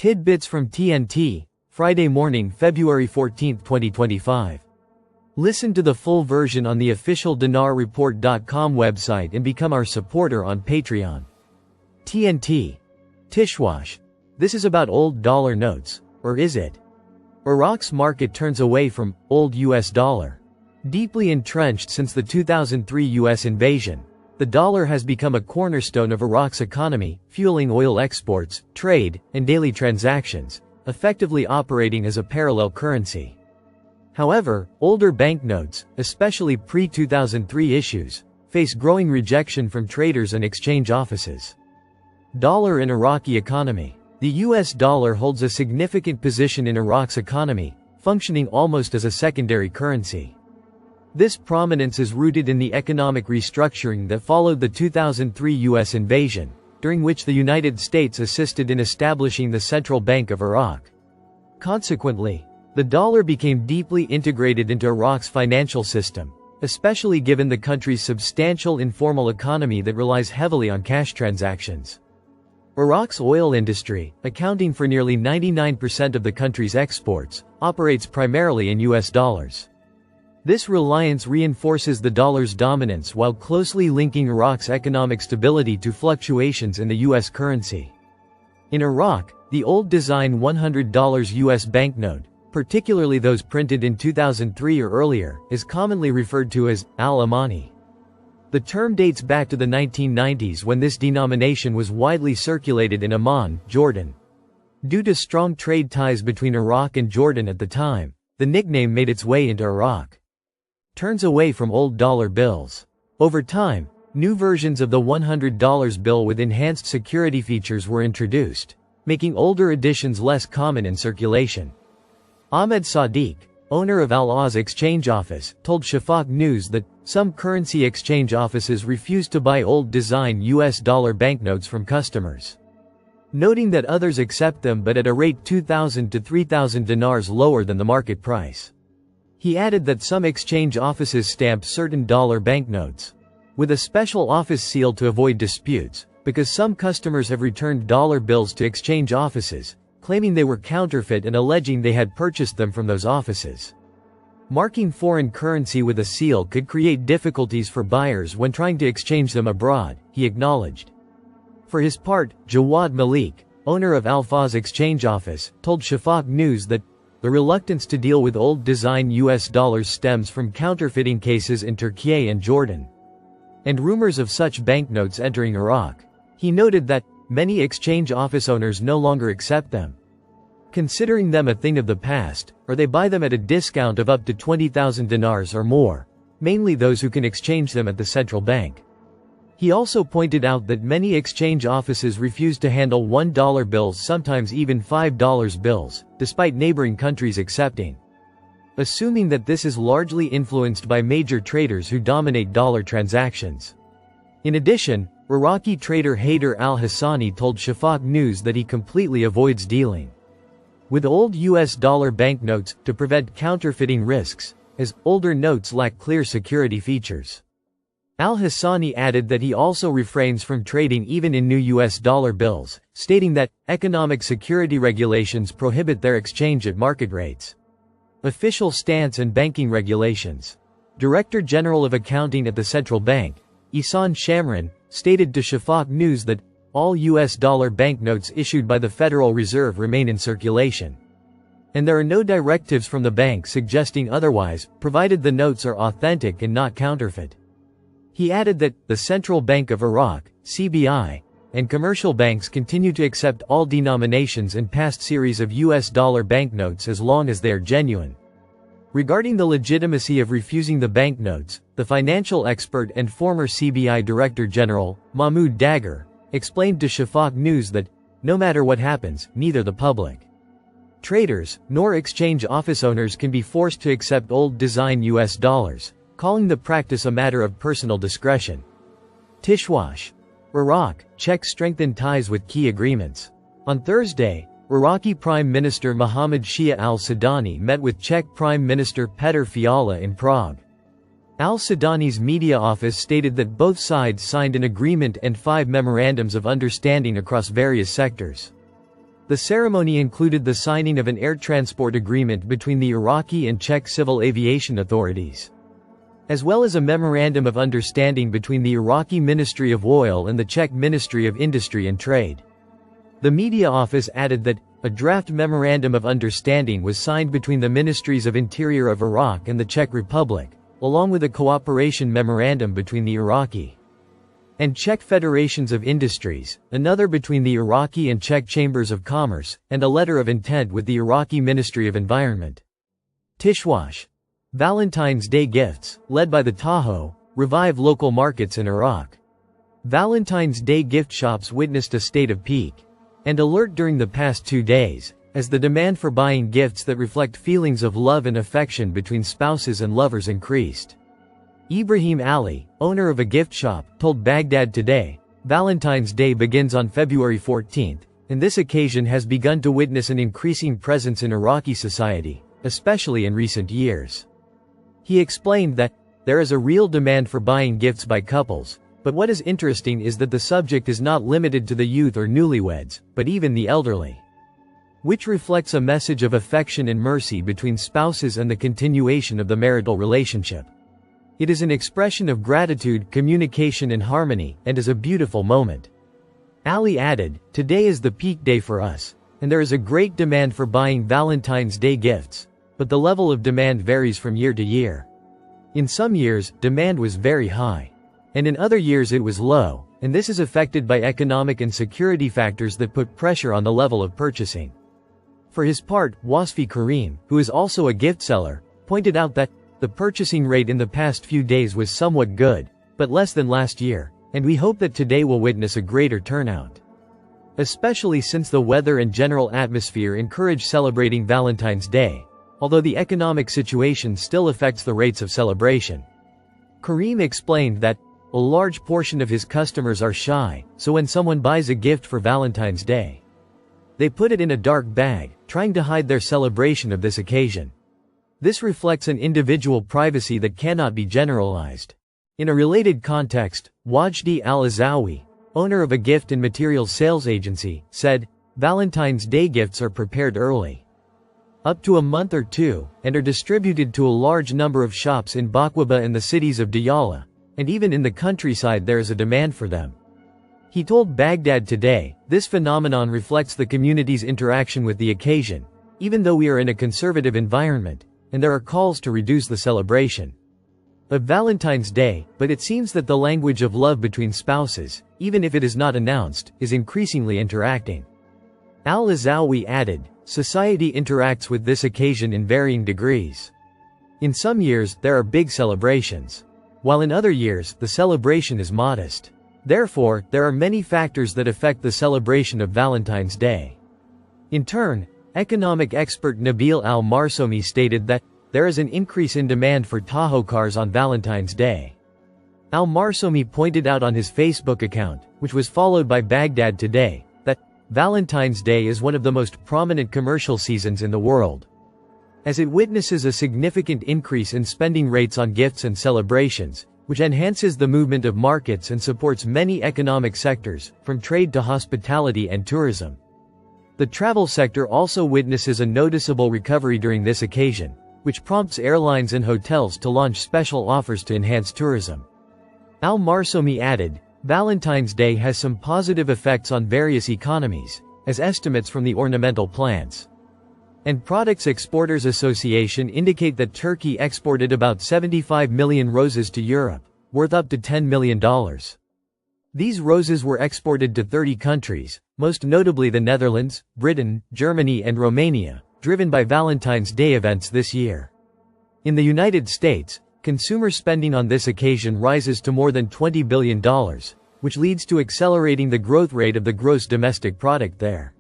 Tidbits from TNT, Friday morning, February 14, 2025. Listen to the full version on the official dinarreport.com website and become our supporter on Patreon. TNT. Tishwash. This is about old dollar notes, or is it? Iraq's market turns away from old US dollar. Deeply entrenched since the 2003 US invasion, the dollar has become a cornerstone of Iraq's economy, fueling oil exports, trade, and daily transactions, effectively operating as a parallel currency. However, older banknotes, especially pre-2003 issues, face growing rejection from traders and exchange offices. Dollar in Iraqi economy. The US dollar holds a significant position in Iraq's economy, functioning almost as a secondary currency. This prominence is rooted in the economic restructuring that followed the 2003 US invasion, during which the United States assisted in establishing the Central Bank of Iraq. Consequently, the dollar became deeply integrated into Iraq's financial system, especially given the country's substantial informal economy that relies heavily on cash transactions. Iraq's oil industry, accounting for nearly 99% of the country's exports, operates primarily in US dollars. This reliance reinforces the dollar's dominance while closely linking Iraq's economic stability to fluctuations in the US currency. In Iraq, the old design $100 US banknote, particularly those printed in 2003 or earlier, is commonly referred to as al-Amani. The term dates back to the 1990s when this denomination was widely circulated in Amman, Jordan. Due to strong trade ties between Iraq and Jordan at the time, the nickname made its way into Iraq. Turns away from old dollar bills. Over time, new versions of the $100 bill with enhanced security features were introduced, making older editions less common in circulation. Ahmed Sadiq, owner of Al-Oz exchange office, told Shafaq News that some currency exchange offices refuse to buy old design US dollar banknotes from customers, noting that others accept them but at a rate 2,000 to 3,000 dinars lower than the market price. He added that some exchange offices stamp certain dollar banknotes with a special office seal to avoid disputes, because some customers have returned dollar bills to exchange offices, claiming they were counterfeit and alleging they had purchased them from those offices. Marking foreign currency with a seal could create difficulties for buyers when trying to exchange them abroad, he acknowledged. For his part, Jawad Malik, owner of Al-Faz exchange office, told Shafaq News that the reluctance to deal with old design US dollars stems from counterfeiting cases in Turkey and Jordan, and rumors of such banknotes entering Iraq. He noted that many exchange office owners no longer accept them, considering them a thing of the past, or they buy them at a discount of up to 20,000 dinars or more, mainly those who can exchange them at the central bank. He also pointed out that many exchange offices refuse to handle $1 bills, sometimes even $5 bills, despite neighboring countries accepting, assuming that this is largely influenced by major traders who dominate dollar transactions. In addition, Iraqi trader Haider al-Hassani told Shafaq News that he completely avoids dealing with old US dollar banknotes to prevent counterfeiting risks, as older notes lack clear security features. Al-Hassani added that he also refrains from trading even in new US dollar bills, stating that economic security regulations prohibit their exchange at market rates. Official stance and banking regulations. Director General of Accounting at the Central Bank, Ihsan Shamran, stated to Shafaq News that all US dollar banknotes issued by the Federal Reserve remain in circulation, and there are no directives from the bank suggesting otherwise, provided the notes are authentic and not counterfeit. He added that the Central Bank of Iraq, CBI, and commercial banks continue to accept all denominations and past series of US dollar banknotes as long as they are genuine. Regarding the legitimacy of refusing the banknotes, the financial expert and former CBI Director General, Mahmoud Dagher, explained to Shafaq News that, no matter what happens, neither the public, traders, nor exchange office owners can be forced to accept old design US dollars, calling the practice a matter of personal discretion. Tishwash. Iraq, Czech strengthened ties with key agreements. On Thursday, Iraqi Prime Minister Mohammad Shia al-Sudani met with Czech Prime Minister Petr Fiala in Prague. Al-Sudani's media office stated that both sides signed an agreement and 5 memorandums of understanding across various sectors. The ceremony included the signing of an air transport agreement between the Iraqi and Czech civil aviation authorities, as well as a memorandum of understanding between the Iraqi Ministry of Oil and the Czech Ministry of Industry and Trade. The media office added that a draft memorandum of understanding was signed between the Ministries of Interior of Iraq and the Czech Republic, along with a cooperation memorandum between the Iraqi and Czech Federations of Industries, another between the Iraqi and Czech Chambers of Commerce, and a letter of intent with the Iraqi Ministry of Environment. Tishwash. Valentine's Day gifts, led by the Tahoe, revive local markets in Iraq. Valentine's Day gift shops witnessed a state of peak and alert during the past 2 days, as the demand for buying gifts that reflect feelings of love and affection between spouses and lovers increased. Ibrahim Ali, owner of a gift shop, told Baghdad Today, "Valentine's Day begins on February 14th, and this occasion has begun to witness an increasing presence in Iraqi society, especially in recent years." He explained that there is a real demand for buying gifts by couples, but what is interesting is that the subject is not limited to the youth or newlyweds, but even the elderly, which reflects a message of affection and mercy between spouses and the continuation of the marital relationship. It is an expression of gratitude, communication and harmony, and is a beautiful moment. Ali added, "Today is the peak day for us, and there is a great demand for buying Valentine's Day gifts, but the level of demand varies from year to year. In some years, demand was very high, and in other years it was low, and this is affected by economic and security factors that put pressure on the level of purchasing." For his part, Wasfi Karim, who is also a gift seller, pointed out that the purchasing rate in the past few days was somewhat good, but less than last year, and we hope that today will witness a greater turnout, especially since the weather and general atmosphere encourage celebrating Valentine's Day, although the economic situation still affects the rates of celebration. Karim explained that a large portion of his customers are shy, so when someone buys a gift for Valentine's Day, they put it in a dark bag, trying to hide their celebration of this occasion. This reflects an individual privacy that cannot be generalized. In a related context, Wajdi Al-Azawi, owner of a gift and materials sales agency, said, "Valentine's Day gifts are prepared early, up to a month or two, and are distributed to a large number of shops in Bakwaba and the cities of Diyala, and even in the countryside there is a demand for them." He told Baghdad Today, "This phenomenon reflects the community's interaction with the occasion, even though we are in a conservative environment, and there are calls to reduce the celebration of Valentine's Day, but it seems that the language of love between spouses, even if it is not announced, is increasingly interacting." Al-Azawi added, "Society interacts with this occasion in varying degrees. In some years, there are big celebrations, while in other years, the celebration is modest. Therefore, there are many factors that affect the celebration of Valentine's Day." In turn, economic expert Nabil Al-Marsomi stated that there is an increase in demand for Tahoe cars on Valentine's Day. Al-Marsomi pointed out on his Facebook account, which was followed by Baghdad Today, that Valentine's Day is one of the most prominent commercial seasons in the world, as it witnesses a significant increase in spending rates on gifts and celebrations, which enhances the movement of markets and supports many economic sectors, from trade to hospitality and tourism. The travel sector also witnesses a noticeable recovery during this occasion, which prompts airlines and hotels to launch special offers to enhance tourism. Al-Marsomi added, "Valentine's Day has some positive effects on various economies, as estimates from the Ornamental Plants and Products Exporters Association indicate that Turkey exported about 75 million roses to Europe, worth up to $10 million. These roses were exported to 30 countries, most notably the Netherlands, Britain, Germany and Romania, driven by Valentine's Day events this year. In the United States, consumer spending on this occasion rises to more than $20 billion, which leads to accelerating the growth rate of the gross domestic product there.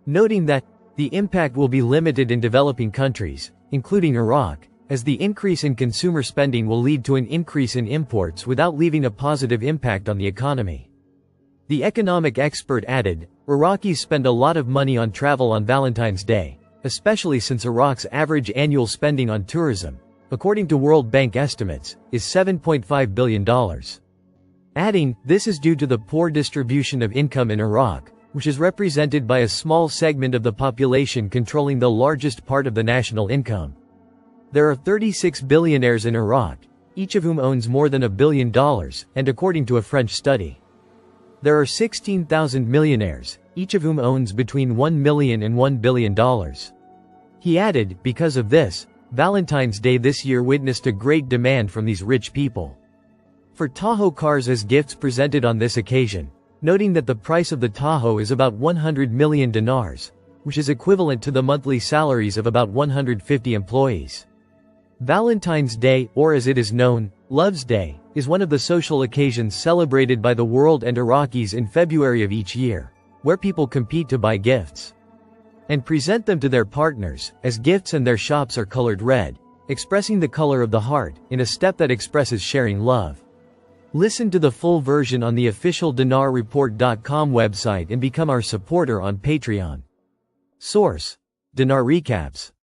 Noting that the impact will be limited in developing countries, including Iraq, as the increase in consumer spending will lead to an increase in imports without leaving a positive impact on the economy. The economic expert added, "Iraqis spend a lot of money on travel on Valentine's Day, especially since Iraq's average annual spending on tourism, according to World Bank estimates, is $7.5 billion. Adding, "This is due to the poor distribution of income in Iraq, which is represented by a small segment of the population controlling the largest part of the national income. There are 36 billionaires in Iraq, each of whom owns more than $1 billion, and according to a French study, there are 16,000 millionaires, each of whom owns between $1 million and $1 billion. He added, because of this, Valentine's Day this year witnessed a great demand from these rich people for Tahoe cars as gifts presented on this occasion, noting that the price of the Tahoe is about 100 million dinars, which is equivalent to the monthly salaries of about 150 employees. Valentine's Day, or as it is known, Love's Day, is one of the social occasions celebrated by the world and Iraqis in February of each year, where people compete to buy gifts and present them to their partners, as gifts and their shops are colored red, expressing the color of the heart, in a step that expresses sharing love. Listen to the full version on the official dinarreport.com website and become our supporter on Patreon. Source: Dinar Recaps.